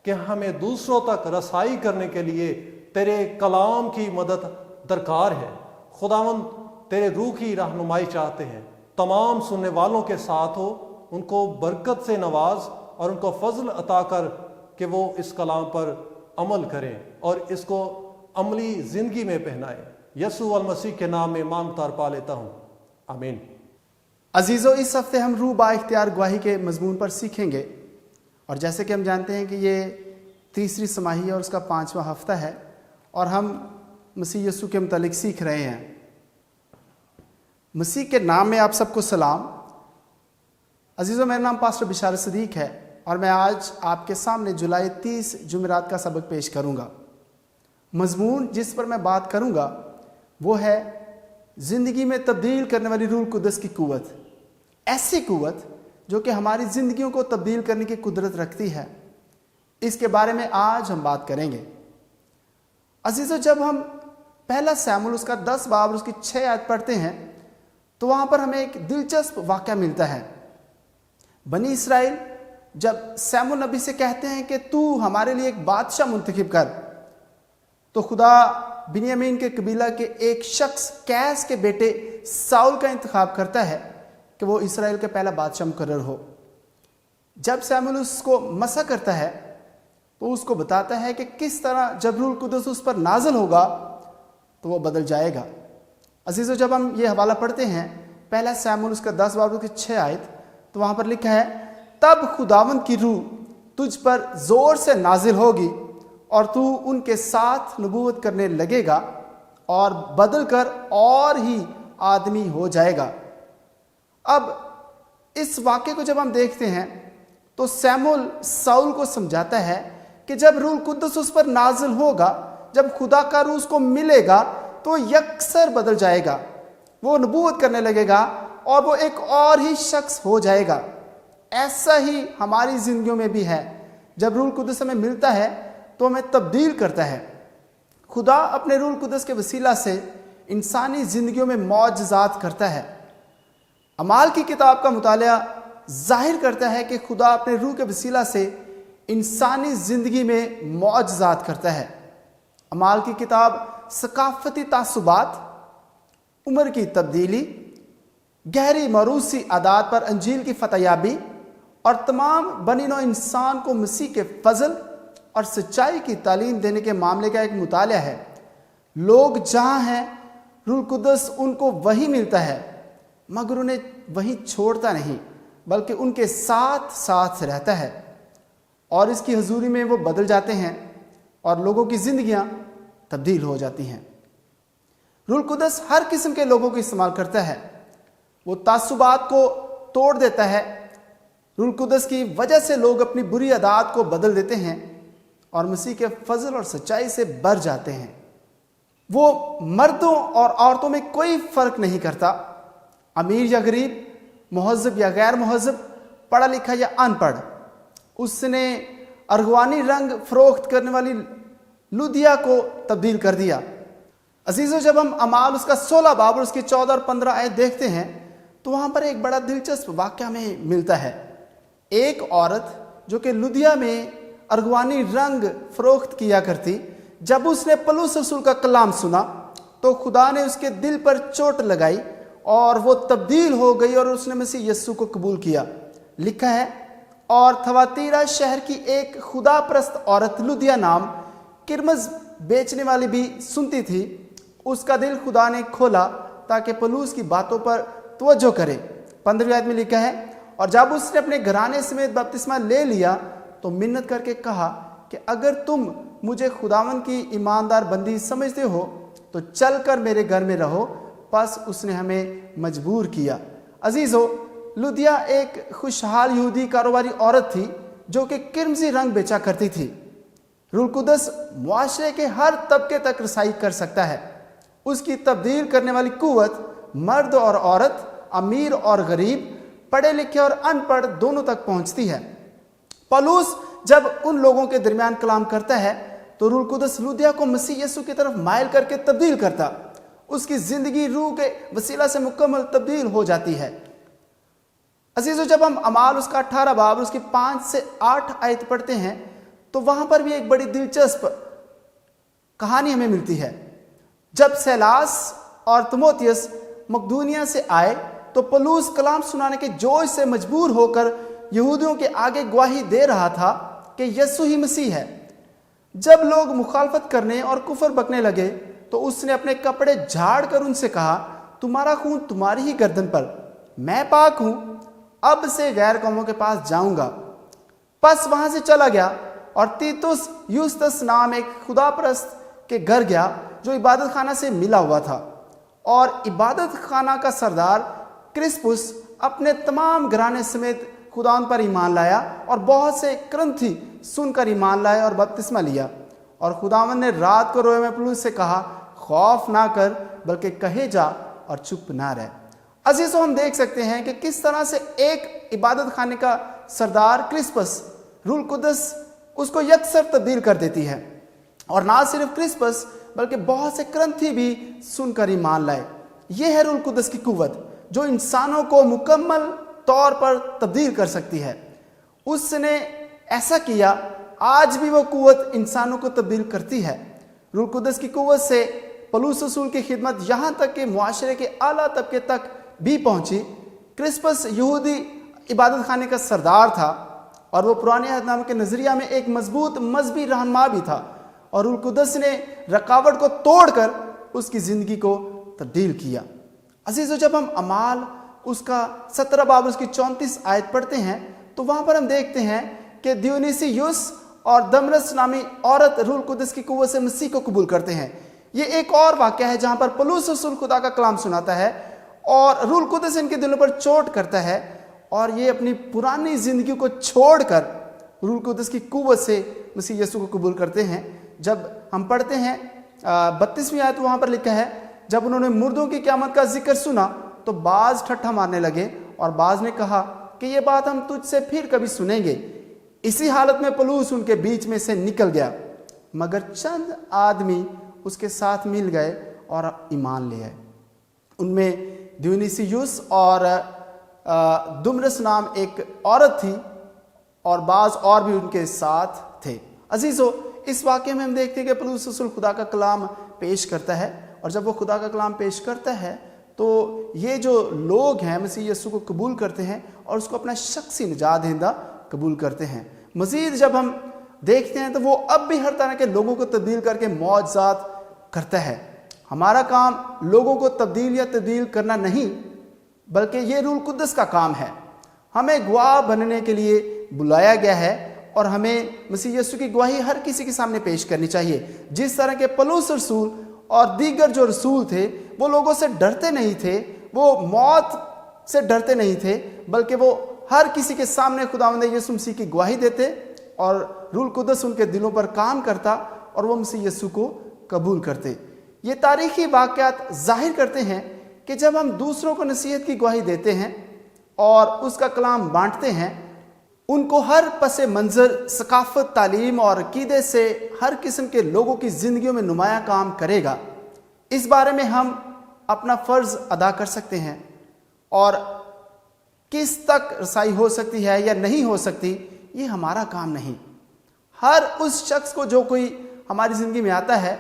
कि हमें दूसरों तक रसाई करने के लिए तेरे कलाम की मदद दरकार है। खुदावंद तेरे रूह की रहनुमाई चाहते हैं। तमाम सुनने वालों के साथ हो, उनको बरकत से नवाज और उनको फजल अता कर कि वो इस कलाम पर अमल करें और इसको अमली ज़िंदगी में पहनाएं। यसू अल मसीह के नाम में मांगता और पा लेता हूँ, आमीन।
अजीज़ों, इस हफ्ते हम रूह बा इख्तियार गवाही के मजमून पर सीखेंगे और जैसे कि हम जानते हैं कि ये तीसरी समाही और उसका 5वां हफ्ता है और हम मसीह यसू के मुतालिक सीख रहे हैं। मसीह के नाम में आप सबको सलाम। अजीज़ों, मेरा नाम पास्टर बिशारत सदीक है और मैं आज आपके सामने जुलाई 30 जुमेरात का सबक पेश करूंगा। मजमून जिस पर मैं बात करूंगा वो है ज़िंदगी में तब्दील करने वाली रूह कुदस की कुव्वत। ऐसी कुव्वत जो कि हमारी ज़िंदगियों को तब्दील करने की कुदरत रखती है, इसके बारे में आज हम बात करेंगे। अजीज़ों, जब हम पहला सैमुएल उसका 10 बाब और उसकी 6 आयत पढ़ते हैं तो वहाँ पर हमें एक दिलचस्प वाक़या मिलता है। बनी इसराइल जब सैमुएल नबी से कहते हैं कि तू हमारे लिए एक बादशाह मुंतखब कर, तो खुदा बिन्यामीन के कबीला के एक शख्स कैस के बेटे साउल का इंतखाब करता है कि वो इसराइल का पहला बादशाह मुकर्रर हो। जब सैमुएल उसको मसा करता है तो उसको बताता है कि किस तरह जब रूह कुदस उस पर नाज़िल होगा तो वो बदल जाएगा। अजीज़ों, जब हम ये हवाला पढ़ते हैं पहला सैमुएल उसका 10 बाब की 6 आयत, तो वहाँ पर लिखा है, तब खुदावंद की रूह तुझ पर ज़ोर से नाजिल होगी और तू उनके साथ नबूवत करने लगेगा और बदल कर और ही आदमी हो जाएगा। अब इस वाक़े को जब हम देखते हैं तो सैमुएल साउल को समझाता है कि जब रूह कुद्दस उस पर नाजिल होगा, जब खुदा का रूह उसको मिलेगा तो यकसर बदल जाएगा, वो नबूवत करने लगेगा और वो एक और ही शख्स हो जाएगा। ऐसा ही हमारी ज़िंदगियों में भी है। जब रूह कुद्दस हमें मिलता है तो हमें तब्दील करता है। खुदा अपने रूह कुद्दस के वसीला से इंसानी ज़िंदगियों में मौजज़ात करता है। अमाल की किताब का मुतालिया जाहिर करता है कि खुदा अपने रूह के वसीला से इंसानी ज़िंदगी में मौजज़ात करता है। अमाल की किताब सकाफती तासुबात, उम्र की तब्दीली, गहरी मरूसी आदात पर अंजील की फतयाबी और तमाम बनी नौ इंसान को मसीह के फजल और सच्चाई की तालीम देने के मामले का एक मुतालिया है। लोग जहाँ हैं रूह कुद्दस उनको वही मिलता है, मगर उन्हें वहीं छोड़ता नहीं बल्कि उनके साथ साथ रहता है और इसकी हजूरी में वो बदल जाते हैं और लोगों की ज़िंदगियाँ तब्दील हो जाती हैं। रूह कुद्दस हर किस्म के लोगों को इस्तेमाल करता है। वो तासुबात को तोड़ देता है। रूह कुद्दस की वजह से लोग अपनी बुरी आदत को बदल देते हैं और मसीह के फजल और सच्चाई से भर जाते हैं। वो मर्दों और औरतों में कोई फ़र्क नहीं करता, अमीर या गरीब, मुहज़्ज़ब या गैर मुहज़्ज़ब, पढ़ा लिखा या अनपढ़। उसने अरगवानी रंग फ़रोख्त करने वाली लुदिया को तब्दील कर दिया। अजीज़ों, जब हम अमाल उसका 16 बाब और उसकी 14 और 15 आयत देखते हैं तो वहाँ पर एक बड़ा दिलचस्प वाक़या हमें मिलता है। एक औरत जो कि लुदिया में अरगवानी रंग फ़रोख्त किया करती, जब उसने पलूस रसूल का कलाम सुना तो खुदा ने उसके दिल पर चोट लगाई और वो तब्दील हो गई और उसने मसीह यस्सु को कबूल किया। लिखा है, और थवातीरा शहर की एक खुदा परस्त औरत लुदिया नाम किरमज बेचने वाली भी सुनती थी। उसका दिल खुदा ने खोला ताकि पलूस की बातों पर तवज्जो करे। 15वीं आयत में लिखा है, और जब उसने अपने घराने समेत बपतिस्मा ले लिया तो मिन्नत करके कहा कि अगर तुम मुझे खुदावन की ईमानदार बंदी समझते हो तो चल कर मेरे घर में रहो। बस उसने हमें मजबूर किया। अजीज़ो, लुदिया एक खुशहाल यहूदी कारोबारी औरत थी जो कि किरमजी रंग बेचा करती थी। रूह कुदस मुआशरे के हर तबके तक रसाई कर सकता है। उसकी तब्दील करने वाली कुव्वत मर्द और औरत, अमीर और गरीब, पढ़े लिखे और अनपढ़ दोनों तक पहुंचती है। पौलुस जब उन लोगों के दरमियान कलाम करता है तो रूह कुदस लुदिया को मसीह यीशु की तरफ माइल करके तब्दील करता। उसकी जिंदगी रूह के वसीला से मुकम्मल तब्दील हो जाती है। अजीजों, जब हम अमाल उसका 18 बाब उसकी 5 से 8 आयत पढ़ते हैं तो वहां पर भी एक बड़ी दिलचस्प कहानी हमें मिलती है। जब सैलास और तिमोथियस मकदूनिया से आए तो पौलुस कलाम सुनाने के जोश से मजबूर होकर यहूदियों के आगे गवाही दे रहा था कि यीशु ही मसीह है। जब लोग मुखालफत करने और कुफर बकने लगे तो उसने अपने कपड़े झाड़ कर उनसे कहा, तुम्हारा खून तुम्हारी ही गर्दन पर, मैं पाक हूं, अब से गैर कौमों के पास जाऊंगा। बस वहां से चला गया और तीतुस यूस्तस नाम एक खुदा परस्त के घर गया जो इबादत खाना से मिला हुआ था। और इबादत खाना का सरदार क्रिस्पुस अपने तमाम घराने समेत खुदावन पर ईमान लाया और बहुत से क्रंथी सुनकर ईमान लाए और बपतिस्मा लिया। और खुदावन ने रात को रोए में पौलुस से कहा, खौफ ना कर बल्कि कहे जा और चुप ना रह। अजीजों, हम देख सकते हैं कि किस तरह से एक इबादत खाने का सरदार क्रिस्पस, रूह कुदस उसको यकसर तब्दील कर देती है। और ना सिर्फ क्रिस्पस बल्कि बहुत से क्रंथी भी सुनकर ईमान लाए। यह है रूह कुदस की कुव्वत जो इंसानों को मुकम्मल तौर पर तब्दील कर सकती है। उसने ऐसा किया, आज भी वो कुव्वत इंसानों को तब्दील करती है। रूह कुदस की कुव्वत से पौलुस रसूल की खिदमत यहाँ तक कि मुआशरे के आला तबके तक भी पहुंची। क्रिस्पस यहूदी इबादत खाने का सरदार था और वो पुराने अहदनामे के नजरिया में एक मजबूत मजहबी रहनुमा भी था। और रूह कुदस ने रकावट को तोड़कर उसकी जिंदगी को तब्दील किया। अजीजों, जब हम अमाल उसका 17 बाब उसकी 34 आयत पढ़ते हैं तो वहां पर हम देखते हैं कि दियोनीसियुस और दमरस नामी औरत रूह कुदस की कुव्वत से मसीह को कबूल करते हैं। ये एक और वाक़या है जहां पर पौलुस रसूल खुदा का कलाम सुनाता है और रूह कुदस इनके दिलों पर चोट करता है और ये अपनी पुरानी जिंदगी को छोड़कर रूह कुदस की कुव्वत से मसीह यीशु को कबूल करते हैं। जब हम पढ़ते हैं 32वीं आयत वहां पर लिखा है, जब उन्होंने मुर्दों की क़यामत का जिक्र सुना तो बाज ठट्ठा मारने लगे और बाज ने कहा कि ये बात हम तुझसे फिर कभी सुनेंगे। इसी हालत में पौलुस उनके बीच में से निकल गया, मगर चंद आदमी उसके साथ मिल गए और ईमान ले आए। उनमें दियोनीसियुस और दुमरस नाम एक औरत थी और बाज और भी उनके साथ थे। अजीजों, इस वाक़े में हम देखते हैं कि पौलुस रसूल खुदा का कलाम पेश करता है और जब वो खुदा का कलाम पेश करता है तो ये जो लोग हैं मसीह यीशु को कबूल करते हैं और उसको अपना शख्सी निजात दहिंदा कबूल करते हैं। मज़ीद जब हम देखते हैं तो वो अब भी हर तरह के लोगों को तब्दील करके मौजज़ात करता है। हमारा काम लोगों को तब्दील या तब्दील करना नहीं बल्कि ये रूह कुदस का काम है। हमें गवाह बनने के लिए बुलाया गया है और हमें मसीह यीशु की गवाही हर किसी के सामने पेश करनी चाहिए। जिस तरह के पौलुस रसूल और दीगर जो रसूल थे वो लोगों से डरते नहीं थे, वो मौत से डरते नहीं थे, बल्कि वो हर किसी के सामने खुदावंद यीशु मसीह की गवाही देते और रूह कुदस उनके दिलों पर काम करता और वो मसीह यीशु को कबूल करते। ये तारीखी वाक़यात जाहिर करते हैं कि जब हम दूसरों को नसीहत की गवाही देते हैं और उसका कलाम बांटते हैं, उनको हर पसे मंजर, सकाफत, तालीम और अकीदे से हर किस्म के लोगों की ज़िंदगियों में नुमाया काम करेगा। इस बारे में हम अपना फ़र्ज़ अदा कर सकते हैं और किस तक रसाई हो सकती है या नहीं हो सकती ये हमारा काम नहीं। हर उस शख्स को जो कोई हमारी ज़िंदगी में आता है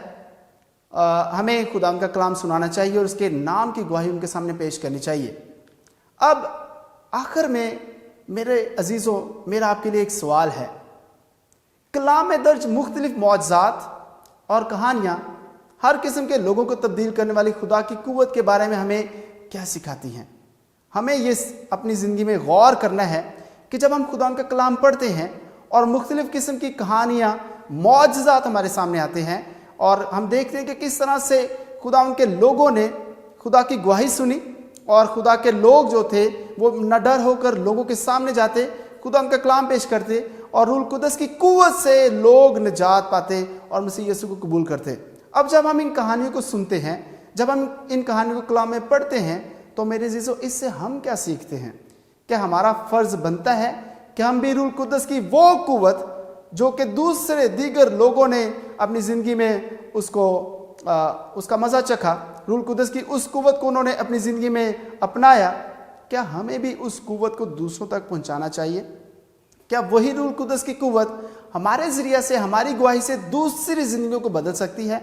हमें खुदा का कलाम सुनाना चाहिए और उसके नाम की गवाही उनके सामने पेश करनी चाहिए। अब आखिर में मेरे अजीज़ों, मेरा आपके लिए एक सवाल है। कलाम में दर्ज मुख्तलिफ मौजज़ात और कहानियाँ हर किस्म के लोगों को तब्दील करने वाली खुदा की कुव्वत के बारे में हमें क्या सिखाती हैं? हमें ये अपनी ज़िंदगी में गौर करना है कि जब हम खुदा का कलाम पढ़ते हैं اور مختلف قسم کی کہانیاں، معجزات ہمارے سامنے آتے ہیں، اور ہم دیکھتے ہیں کہ کس طرح سے خدا ان کے لوگوں نے خدا کی گواہی سنی، اور خدا کے لوگ جو تھے وہ نہ ڈر ہو کر لوگوں کے سامنے جاتے، خدا ان کا کلام پیش کرتے، اور روح القدس کی قوت سے لوگ نجات پاتے اور مسیح یسوع کو قبول کرتے۔ اب جب ہم ان کہانیوں کو سنتے ہیں، جب ہم ان کہانیوں کو کلام میں پڑھتے ہیں، تو میرے عزیزو اس سے ہم کیا سیکھتے ہیں؟ کیا ہمارا فرض بنتا ہے کہ ہم بھی روح القدس کی وہ قوت جو کہ دیگر لوگوں نے اپنی زندگی میں اس کا مزہ چکھا، روح القدس کی اس قوت کو انہوں نے اپنی زندگی میں اپنایا، کیا ہمیں بھی اس قوت کو دوسروں تک پہنچانا چاہیے؟ کیا وہی روح القدس کی قوت ہمارے ذریعہ سے، ہماری گواہی سے دوسری زندگیوں کو بدل سکتی ہے؟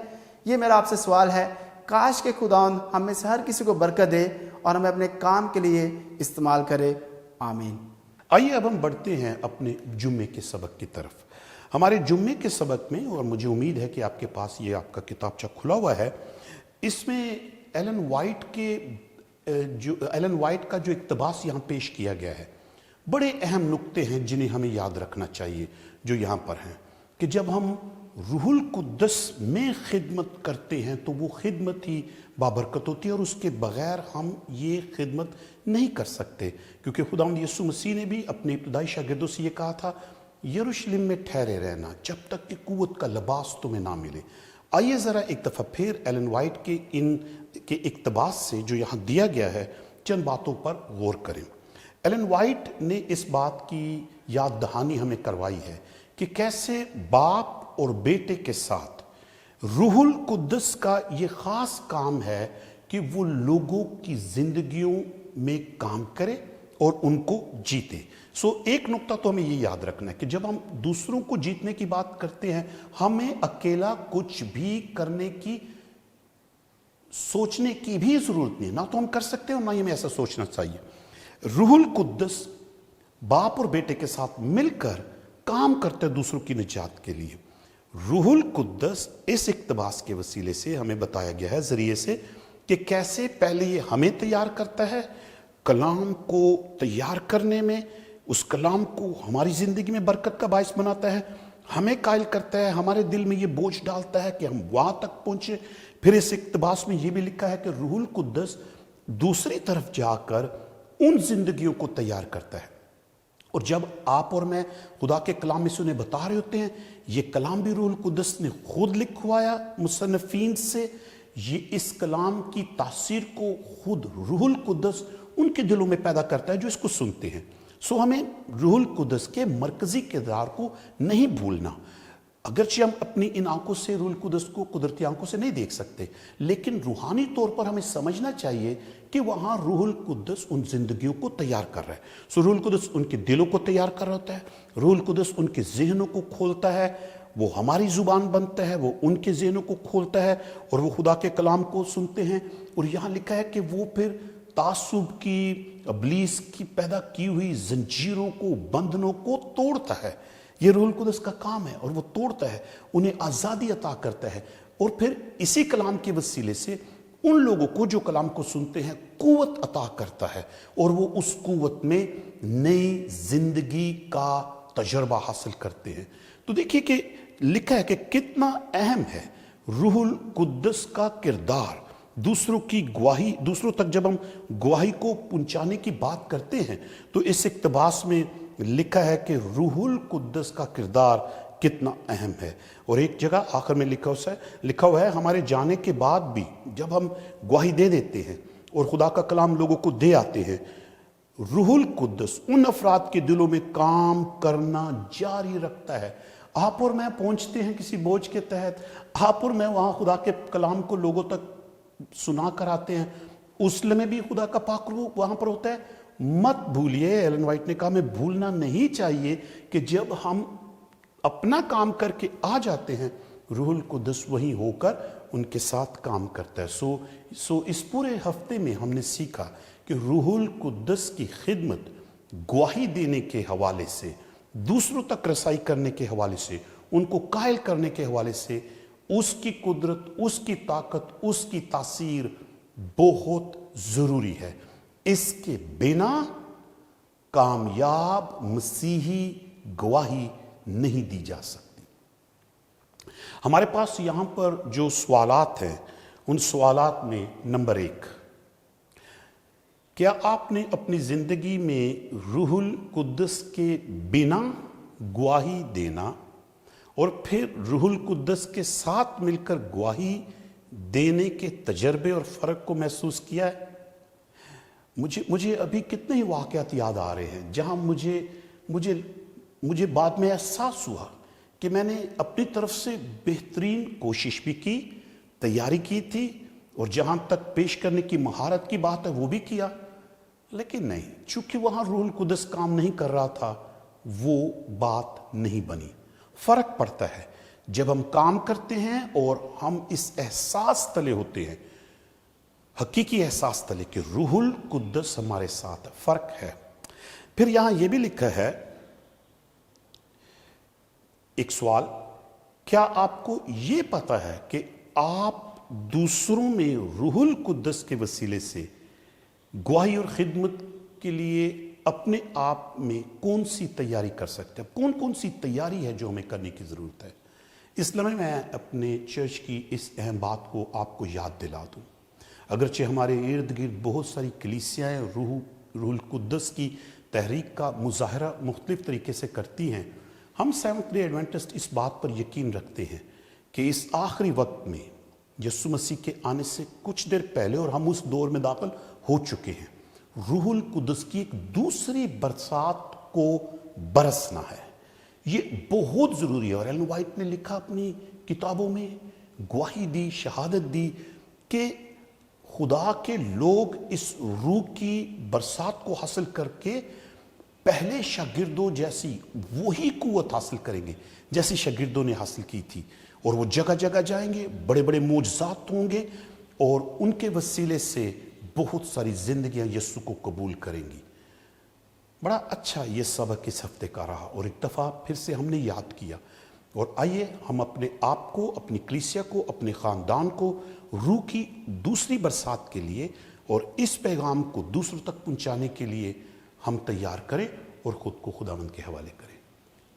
یہ میرا آپ سے سوال ہے۔ کاش کہ خداوند ہم میں سے ہر کسی کو برکت دے اور ہمیں اپنے کام کے لیے استعمال کرے۔ آمین۔
آئیے اب ہم بڑھتے ہیں اپنے جمعے کے سبق کی طرف۔ ہمارے جمعے کے سبق میں، اور مجھے امید ہے کہ آپ کے پاس یہ آپ کا کتابچہ کھلا ہوا ہے، اس میں ایلن وائٹ کا جو اقتباس یہاں پیش کیا گیا ہے، بڑے اہم نقطے ہیں جنہیں ہمیں یاد رکھنا چاہیے جو یہاں پر ہیں، کہ جب ہم روح القدس میں خدمت کرتے ہیں تو وہ خدمت ہی بابرکت ہوتی ہے، اور اس کے بغیر ہم یہ خدمت نہیں کر سکتے، کیونکہ خداوند یسوع مسیح نے بھی اپنے ابتدائی شاگردوں سے یہ کہا تھا، یروشلم میں ٹھہرے رہنا جب تک کہ قوت کا لباس تمہیں نہ ملے۔ آئیے ذرا ایک دفعہ پھر ایلن وائٹ کے ان کے اقتباس سے جو یہاں دیا گیا ہے چند باتوں پر غور کریں۔ ایلن وائٹ نے اس بات کی یاد دہانی ہمیں کروائی ہے کہ کیسے باپ اور بیٹے کے ساتھ روح القدس کا یہ خاص کام ہے کہ وہ لوگوں کی زندگیوں میں کام کرے اور ان کو جیتے۔ ایک نقطہ تو ہمیں یہ یاد رکھنا ہے کہ جب ہم دوسروں کو جیتنے کی بات کرتے ہیں، ہمیں اکیلا کچھ بھی کرنے کی، سوچنے کی بھی ضرورت نہیں، نہ تو ہم کر سکتے ہیں اور نہ ہی ہمیں ایسا سوچنا چاہیے۔ روح القدس باپ اور بیٹے کے ساتھ مل کر کام کرتے دوسروں کی نجات کے لیے۔ روح القدس اس اقتباس کے وسیلے سے ہمیں بتایا گیا ہے ذریعے سے کہ کیسے پہلے یہ ہمیں تیار کرتا ہے کلام کو تیار کرنے میں، اس کلام کو ہماری زندگی میں برکت کا باعث بناتا ہے، ہمیں قائل کرتا ہے، ہمارے دل میں یہ بوجھ ڈالتا ہے کہ ہم وہاں تک پہنچے۔ پھر اس اقتباس میں یہ بھی لکھا ہے کہ روح القدس دوسری طرف جا کر ان زندگیوں کو تیار کرتا ہے، اور جب آپ اور میں خدا کے کلام میں سے انہیں بتا رہے ہوتے ہیں، یہ کلام بھی روح القدس نے خود لکھوایا مصنفین سے، یہ اس کلام کی تاثیر کو خود روح القدس ان کے دلوں میں پیدا کرتا ہے جو اس کو سنتے ہیں۔ ہمیں روح القدس کے مرکزی کردار کو نہیں بھولنا، اگرچہ ہم اپنی ان آنکھوں سے روح القدس کو قدرتی آنکھوں سے نہیں دیکھ سکتے، لیکن روحانی طور پر ہمیں سمجھنا چاہیے کہ وہاں روح القدس ان زندگیوں کو تیار کر رہا ہے۔ روح القدس ان کے دلوں کو تیار کر رہا ہوتا ہے، روح القدس ان کے ذہنوں کو کھولتا ہے، وہ ہماری زبان بنتا ہے، وہ ان کے ذہنوں کو کھولتا ہے، اور وہ خدا کے کلام کو سنتے ہیں۔ اور یہاں لکھا ہے کہ وہ پھر تعصب کی، ابلیس کی پیدا کی ہوئی زنجیروں کو، بندھنوں کو توڑتا ہے۔ یہ روح القدس کا کام ہے، اور وہ توڑتا ہے، انہیں آزادی عطا کرتا ہے، اور پھر اسی کلام کے وسیلے سے ان لوگوں کو جو کلام کو سنتے ہیں قوت عطا کرتا ہے، اور وہ اس قوت میں نئی زندگی کا تجربہ حاصل کرتے ہیں۔ تو دیکھیے کہ لکھا ہے کہ کتنا اہم ہے روح القدس کا کردار دوسروں کی گواہی، دوسروں تک جب ہم گواہی کو پہنچانے کی بات کرتے ہیں تو اس اقتباس میں لکھا ہے کہ روح القدس کا کردار کتنا اہم ہے۔ اور ایک جگہ آخر میں لکھا ہوا ہے ہمارے جانے کے بعد بھی جب ہم گواہی دے دیتے ہیں اور خدا کا کلام لوگوں کو دے آتے ہیں، روح القدس ان افراد کے دلوں میں کام کرنا جاری رکھتا ہے۔ آپ اور میں پہنچتے ہیں کسی بوجھ کے تحت، آپ اور میں وہاں خدا کے کلام کو لوگوں تک سنا کر آتے ہیں، اس لمحے بھی خدا کا پاک روح وہاں پر ہوتا ہے۔ مت بھولیے، ایلن وائٹ نے کہا ہمیں بھولنا نہیں چاہیے کہ جب ہم اپنا کام کر کے آ جاتے ہیں، روح القدس وہیں ہو کر ان کے ساتھ کام کرتا ہے۔ اس پورے ہفتے میں ہم نے سیکھا کہ روح القدس کی خدمت گواہی دینے کے حوالے سے، دوسروں تک رسائی کرنے کے حوالے سے، ان کو قائل کرنے کے حوالے سے، اس کی قدرت، اس کی طاقت، اس کی تاثیر بہت ضروری ہے۔ اس کے بنا کامیاب مسیحی گواہی نہیں دی جا سکتی۔ ہمارے پاس یہاں پر جو سوالات ہیں ان سوالات میں نمبر 1، کیا آپ نے اپنی زندگی میں روح القدس کے بنا گواہی دینا اور پھر روح القدس کے ساتھ مل کر گواہی دینے کے تجربے اور فرق کو محسوس کیا ہے؟ مجھے ابھی کتنے ہی واقعات یاد آ رہے ہیں جہاں مجھے بعد میں احساس ہوا کہ میں نے اپنی طرف سے بہترین کوشش بھی کی، تیاری کی تھی، اور جہاں تک پیش کرنے کی مہارت کی بات ہے وہ بھی کیا، لیکن نہیں، چونکہ وہاں روح القدس کام نہیں کر رہا تھا، وہ بات نہیں بنی۔ فرق پڑتا ہے جب ہم کام کرتے ہیں اور ہم اس احساس تلے ہوتے ہیں، حقیقی احساس تلے کہ روح القدس ہمارے ساتھ، فرق ہے۔ پھر یہاں یہ بھی لکھا ہے ایک سوال، کیا آپ کو یہ پتا ہے کہ آپ دوسروں میں روح القدس کے وسیلے سے گواہی اور خدمت کے لیے اپنے آپ میں کون سی تیاری کر سکتے ہیں؟ کون سی تیاری ہے جو ہمیں کرنے کی ضرورت ہے؟ اس لمحے میں اپنے چرچ کی اس اہم بات کو آپ کو یاد دلا دوں۔ اگرچہ ہمارے ارد گرد بہت ساری کلیسیاں روح القدس کی تحریک کا مظاہرہ مختلف طریقے سے کرتی ہیں، ہم سیونتھ ڈے ایڈوینٹسٹ اس بات پر یقین رکھتے ہیں کہ اس آخری وقت میں یسوع مسیح کے آنے سے کچھ دیر پہلے، اور ہم اس دور میں داخل ہو چکے ہیں، روح القدس کی ایک دوسری برسات کو برسنا ہے۔ یہ بہت ضروری ہے، اور ایلن وائٹ نے لکھا اپنی کتابوں میں، گواہی دی، شہادت دی کہ خدا کے لوگ اس روح کی برسات کو حاصل کر کے پہلے شاگردوں جیسی وہی قوت حاصل کریں گے جیسی شاگردوں نے حاصل کی تھی، اور وہ جگہ جگہ جائیں گے، بڑے بڑے معجزات ہوں گے، اور ان کے وسیلے سے بہت ساری زندگیاں یسوع کو قبول کریں گی۔ بڑا اچھا یہ سبق اس ہفتے کا رہا، اور ایک دفعہ پھر سے ہم نے یاد کیا، اور آئیے ہم اپنے آپ کو، اپنی کلیسیا کو، اپنے خاندان کو روح کی دوسری برسات کے لیے اور اس پیغام کو دوسروں تک پہنچانے کے لیے ہم تیار کریں اور خود کو خداوند کے حوالے کریں۔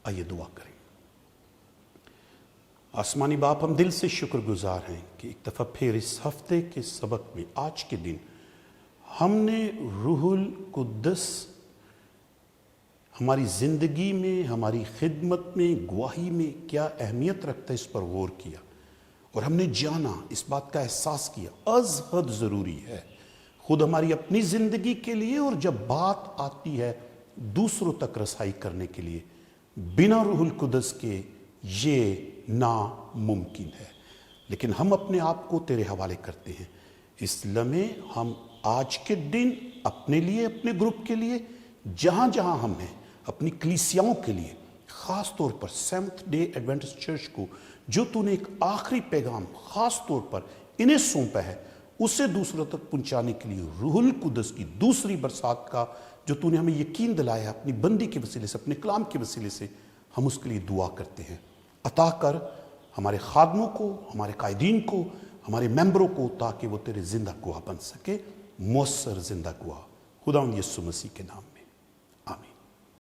آئیے دعا کریں۔ آسمانی باپ، ہم دل سے شکر گزار ہیں کہ ایک دفعہ پھر اس ہفتے کے سبق میں، آج کے دن، ہم نے روح القدس ہماری زندگی میں، ہماری خدمت میں، گواہی میں کیا اہمیت رکھتا ہے اس پر غور کیا، اور ہم نے جانا، اس بات کا احساس کیا از حد ضروری ہے، خود ہماری اپنی زندگی کے لیے، اور جب بات آتی ہے دوسروں تک رسائی کرنے کے لیے، بنا روح القدس کے یہ ناممکن ہے۔ لیکن ہم اپنے آپ کو تیرے حوالے کرتے ہیں۔ اس لمحے ہم آج کے دن اپنے لیے، اپنے گروپ کے لیے، جہاں جہاں ہم ہیں، اپنی کلیسیاؤں کے لیے، خاص طور پر سیونتھ ڈے ایڈوینٹسٹ چرچ کو جو تو نے ایک آخری پیغام خاص طور پر انہیں سونپا ہے، اسے دوسروں تک پہنچانے کے لیے روح القدس کی دوسری برسات کا جو تو نے ہمیں یقین دلایا ہے اپنی بندی کے وسیلے سے، اپنے کلام کے وسیلے سے، ہم اس کے لیے دعا کرتے ہیں۔ عطا کر ہمارے خادموں کو، ہمارے قائدین کو، ہمارے ممبروں کو، تاکہ وہ تیرے زندہ گواہ بن سکے، مؤثر زندہ گواہ، خداوند یسوع مسیح کے نام میں۔